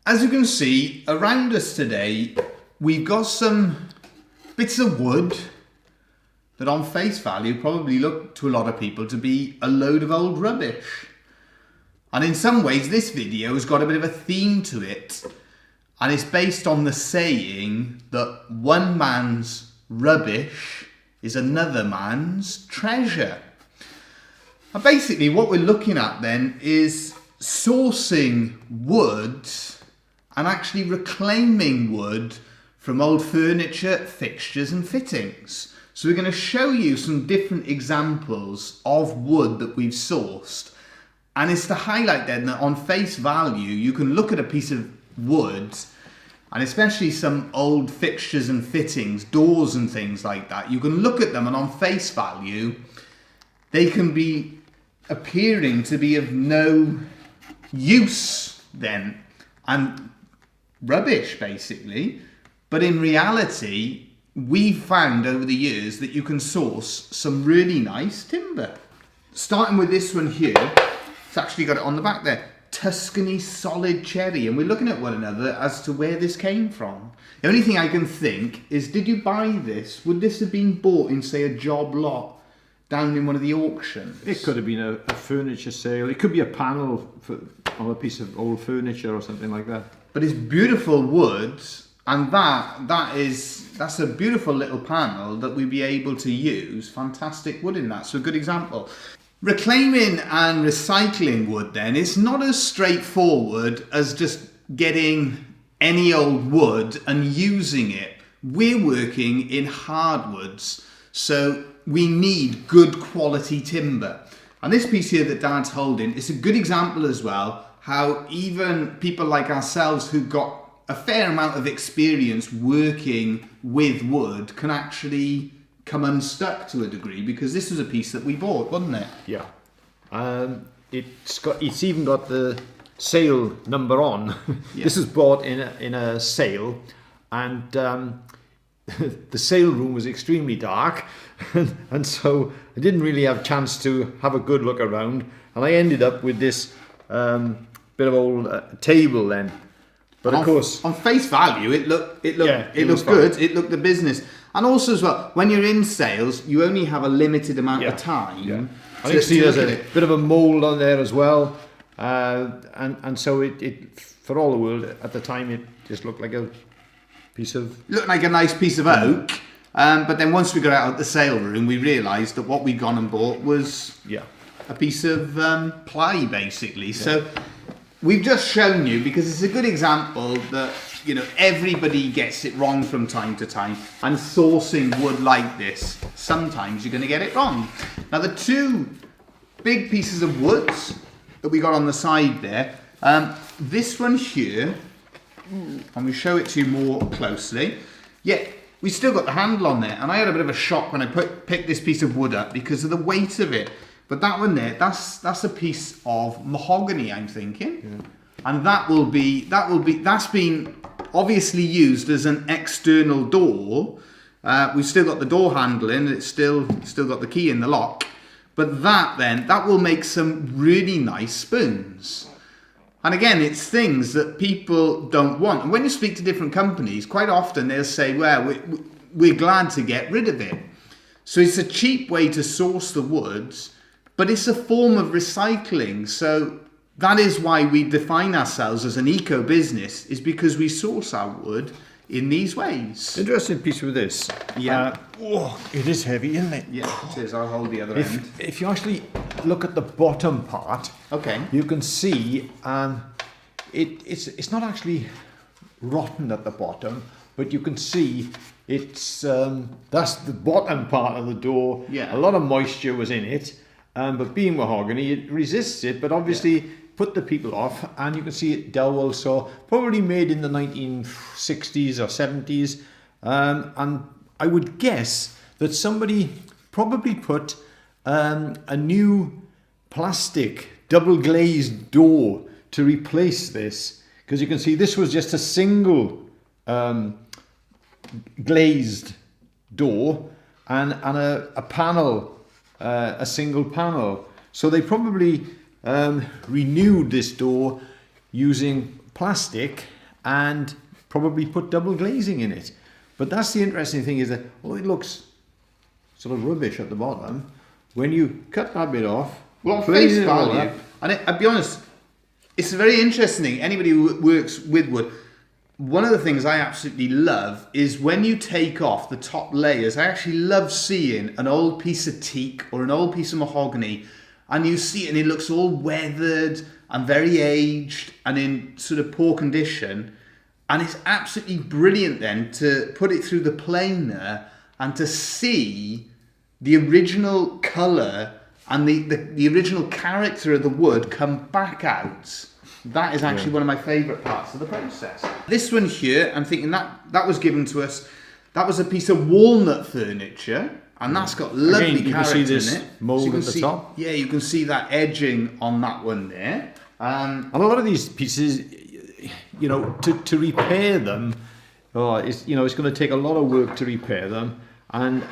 As you can see around us today, we've got some bits of wood that on face value probably look to a lot of people to be a load of old rubbish. And in some ways this video has got a bit of a theme to it, and it's based on the saying that one man's rubbish is another man's treasure. And basically what we're looking at then is sourcing wood and actually reclaiming wood from old furniture, fixtures and fittings. So we're going to show you some different examples of wood that we've sourced, and it's to highlight then that on face value you can look at a piece of wood, and especially some old fixtures and fittings, doors and things like that, you can look at them and on face value they can be appearing to be of no use then, and rubbish basically. But in reality, we've found over the years that you can source some really nice timber. Starting with this one here, it's actually got it on the back there, Tuscany solid cherry, and we're looking at one another as to where this came from. The only thing I can think is, did you buy this? Would this have been bought in, say, a job lot down in one of the auctions? It could have been a furniture sale. It could be a panel of a piece of old furniture or something like that. But it's beautiful wood, and that's a beautiful little panel that we'd be able to use. Fantastic wood in that, so a good example. Reclaiming and recycling wood then, it's not as straightforward as just getting any old wood and using it. We're working in hardwoods, so we need good quality timber. And this piece here that Dad's holding is a good example as well, how even people like ourselves who got a fair amount of experience working with wood can actually come unstuck to a degree, because this was a piece that we bought, wasn't it? Yeah. It's even got the sale number on. Yeah. This was bought in a sale, and the sale room was extremely dark, and so I didn't really have a chance to have a good look around, and I ended up with this bit of old table then. But of course, on face value, it looked good. It looked the business, and also as well, when you're in sales, you only have a limited amount of time. Yeah. I think see there's a bit of a mould on there as well, and so it for all the world at the time it just looked like a piece of nice piece of oak. But then once we got out of the sale room, we realised that what we'd gone and bought was a piece of ply basically. Yeah. So we've just shown you, because it's a good example that, you know, everybody gets it wrong from time to time, and sourcing wood like this, sometimes you're going to get it wrong. Now the two big pieces of wood that we got on the side there, this one here, and we show it to you more closely, we still got the handle on there, and I had a bit of a shock when I picked this piece of wood up because of the weight of it. But that one there, that's a piece of mahogany, I'm thinking, and that's been obviously used as an external door. We've still got the door handle in; it's still got the key in the lock. But that will make some really nice spoons. And again, it's things that people don't want. And when you speak to different companies, quite often they'll say, "Well, we're glad to get rid of it." So it's a cheap way to source the woods. But it's a form of recycling, so that is why we define ourselves as an eco business, is because we source our wood in these ways. Interesting piece with this. Yeah. It is heavy, isn't it? Yeah, it is. I'll hold the other end. If you actually look at the bottom part, you can see it's not actually rotten at the bottom, but you can see it's that's the bottom part of the door. Yeah. A lot of moisture was in it. But being mahogany, it resists it, but obviously put the people off, and you can see it dowel, so probably made in the 1960s or 70s, and I would guess that somebody probably put a new plastic double glazed door to replace this, because you can see this was just a single glazed door and a panel. A single panel. So they probably renewed this door using plastic and probably put double glazing in it. But that's the interesting thing, is that although it looks sort of rubbish at the bottom, when you cut that bit off, Well, on plain face it all value, up, and I'll be honest, it's a very interesting thing. Anybody who works with wood, one of the things I absolutely love is when you take off the top layers. I actually love seeing an old piece of teak or an old piece of mahogany, and you see it and it looks all weathered and very aged and in sort of poor condition. And it's absolutely brilliant then to put it through the planer and to see the original colour and the original character of the wood come back out. That is actually one of my favourite parts of the process. This one here, I'm thinking that was given to us. That was a piece of walnut furniture, and that's got lovely Again, you can character see this in it. mould you can at the see, top. Yeah, you can see that edging on that one there. and a lot of these pieces, you know, to repair them, it's going to take a lot of work to repair them, and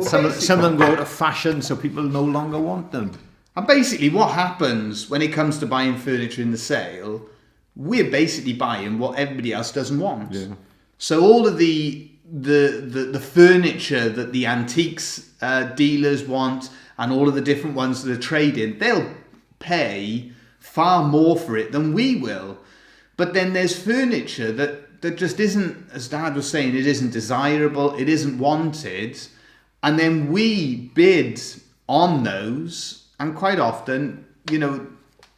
some of them go out of fashion, so people no longer want them. And basically what happens when it comes to buying furniture in the sale, we're basically buying what everybody else doesn't want. Yeah. So all of the furniture that the antiques dealers want and all of the different ones that are trading, they'll pay far more for it than we will. But then there's furniture that just isn't, as Dad was saying, it isn't desirable, it isn't wanted. And then we bid on those. And quite often, you know,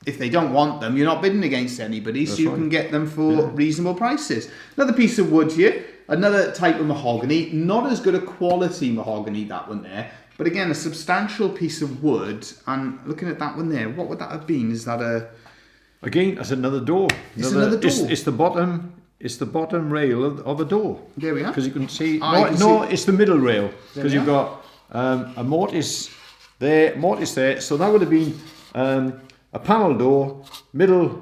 if they don't want them, you're not bidding against anybody, so you can get them for reasonable prices. Another piece of wood here, another type of mahogany, not as good a quality mahogany, that one there, but again, a substantial piece of wood. And looking at that one there, what would that have been? Is that a... Again, that's another door. It's another door. It's the bottom rail of a door. There we are. Because you can see... see. It's the middle rail. Because you've got a mortise there, so that would have been a panel door, middle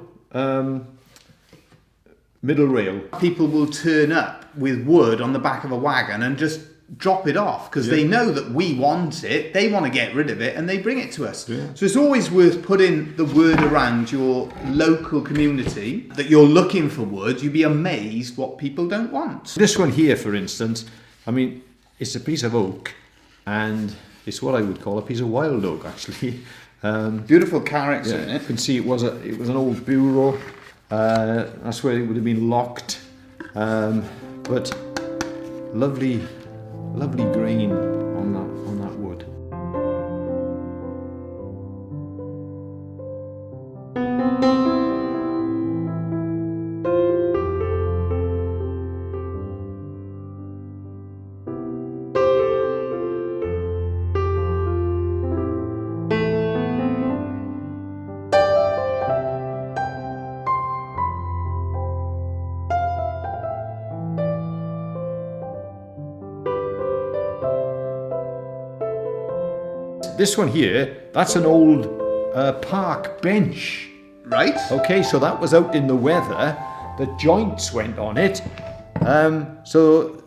rail. People will turn up with wood on the back of a wagon and just drop it off because they know that we want it, they want to get rid of it, and they bring it to us. Yeah. So it's always worth putting the word around your local community that you're looking for wood. You'd be amazed what people don't want. This one here, for instance, I mean, it's a piece of oak, and it's what I would call a piece of wild oak, actually. Beautiful character in You it. can see it was an old bureau. That's where it would have been locked. But lovely grain on that wood. This one here, that's an old park bench. Right? Okay, so that was out in the weather. The joints went on it. So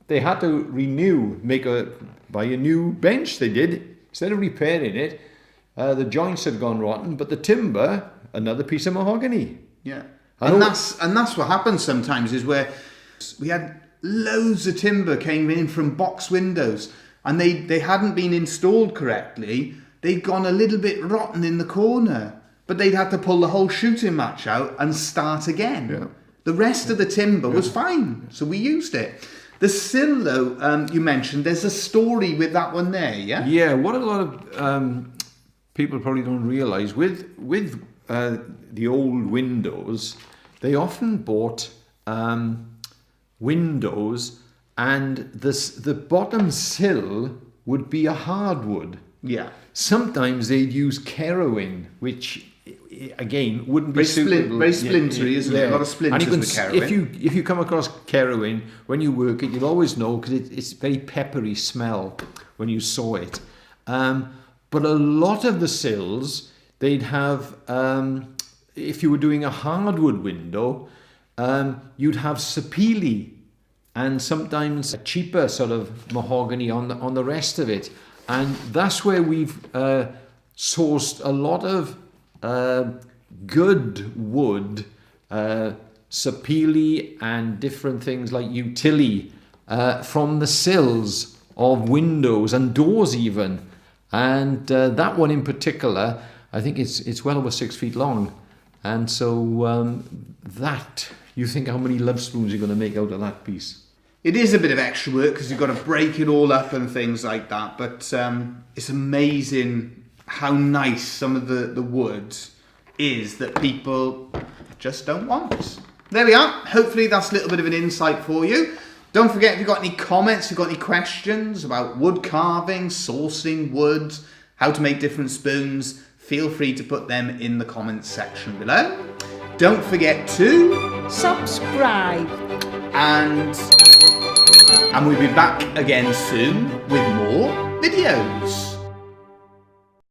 they had to buy a new bench, they did. Instead of repairing it, the joints had gone rotten, but the timber, another piece of mahogany. Yeah. And that's what happens sometimes, is where we had loads of timber came in from box windows and they hadn't been installed correctly. They'd gone a little bit rotten in the corner, but they'd had to pull the whole shooting match out and start again. Yeah. The rest of the timber was fine, so we used it. The sill, though, you mentioned, there's a story with that one there, yeah? Yeah, what a lot of people probably don't realise, with the old windows, they often bought windows, and the bottom sill would be a hardwood. Yeah. Sometimes they'd use kerowin, which again wouldn't be suitable. Very splintery, isn't it? A lot of splinters with kerowin. If you come across kerowin when you work it, you'll always know, because it's very peppery smell when you saw it. But a lot of the sills, they'd have, if you were doing a hardwood window, you'd have sapele, and sometimes a cheaper sort of mahogany on the rest of it. And that's where we've sourced a lot of good wood, sapele and different things like utility from the sills of windows and doors even. And that one in particular, I think it's well over 6 feet long. And so that, you think how many love spoons you're going to make out of that piece? It is a bit of extra work because you've got to break it all up and things like that. But it's amazing how nice some of the wood is that people just don't want. There we are. Hopefully that's a little bit of an insight for you. Don't forget, if you've got any comments, if you've got any questions about wood carving, sourcing wood, how to make different spoons, feel free to put them in the comments section below. Don't forget to subscribe. And we'll be back again soon with more videos.